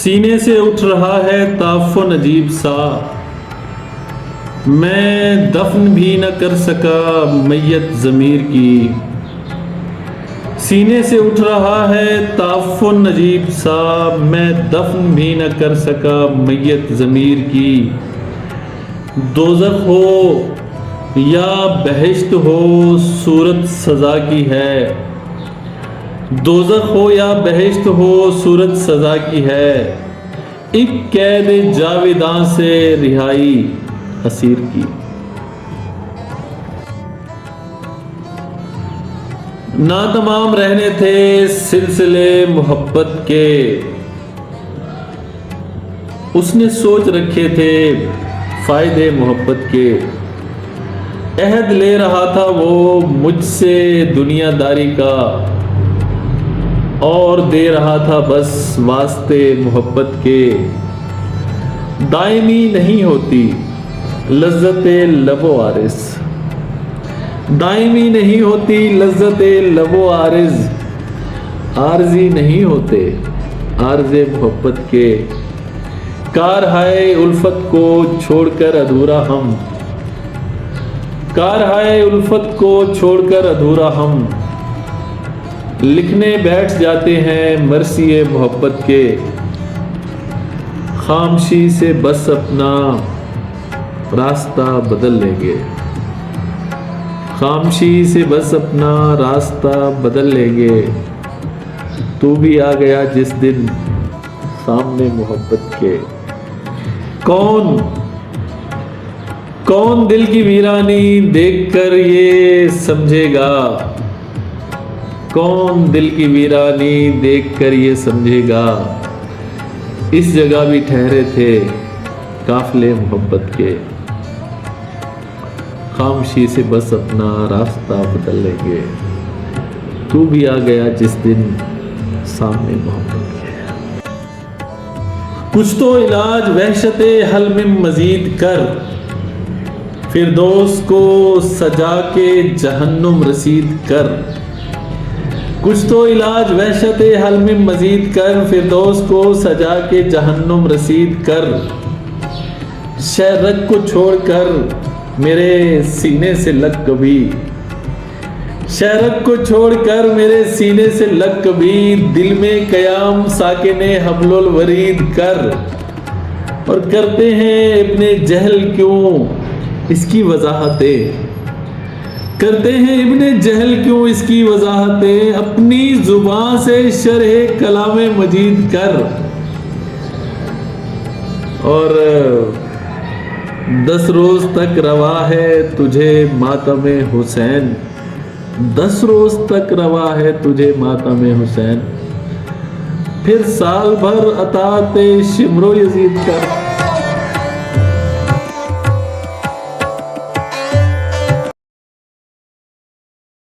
سینے سے اٹھ رہا ہے تعفن عجیب سا، میں دفن بھی نہ کر سکا میت ضمیر کی۔ سینے سے اٹھ رہا ہے تعفن عجیب سا، میں دفن بھی نہ کر سکا میت ضمیر کی۔ دوزخ ہو یا بہشت ہو صورت سزا کی ہے، دوزخ ہو یا بہشت ہو صورت سزا کی ہے، ایک قید جاویداں سے رہائی اسیر کی۔ ناتمام رہنے تھے سلسلے محبت کے، اس نے سوچ رکھے تھے فائدے محبت کے۔ عہد لے رہا تھا وہ مجھ سے دنیا داری کا، اور دے رہا تھا بس واسطے محبت کے۔ دائمی نہیں ہوتی لذت لب و عارض، دائمی نہیں ہوتی لذت لب و عارض، عارضی نہیں ہوتے عارض محبت کے۔ کار ہائے الفت کو چھوڑ کر ادھورا ہم، کار ہائے الفت کو چھوڑ کر ادھورا ہم، لکھنے بیٹھ جاتے ہیں مرثیے محبت کے۔ خاموشی سے بس اپنا راستہ بدل لیں گے، خاموشی سے بس اپنا راستہ بدل لیں گے۔ تو بھی آ گیا جس دن سامنے محبت کے۔ کون دل کی ویرانی دیکھ کر یہ سمجھے گا، کون دل کی ویرانی دیکھ کر یہ سمجھے گا، اس جگہ بھی ٹھہرے تھے قافلے محبت کے۔ خاموشی سے بس اپنا راستہ بدل لیں گے، تو بھی آ گیا جس دن سامنے محبت کے۔ کچھ تو علاج وحشت حل میں مزید کر، فردوس کو سجا کے جہنم رسید کر۔ کچھ تو علاج وحشت حل میں مزید کر، فردوس کو سجا کے جہنم رسید کر۔ شہرک کو چھوڑ کر میرے سینے سے لگ کبھی، شہرک کو چھوڑ کر میرے سینے سے لگ کبھی، دل میں قیام ساکن حبل الورید کر۔ اور کرتے ہیں ابن جہل کیوں اس کی وضاحتیں، کرتے ہیں ابن جہل کیوں اس کی وضاحتیں، اپنی زبان سے شرح کلام مجید کر۔ اور 10 روز تک روا ہے تجھے ماتم حسین، 10 روز تک روا ہے تجھے ماتم حسین، پھر سال بھر اطاعت شمر و یزید کر۔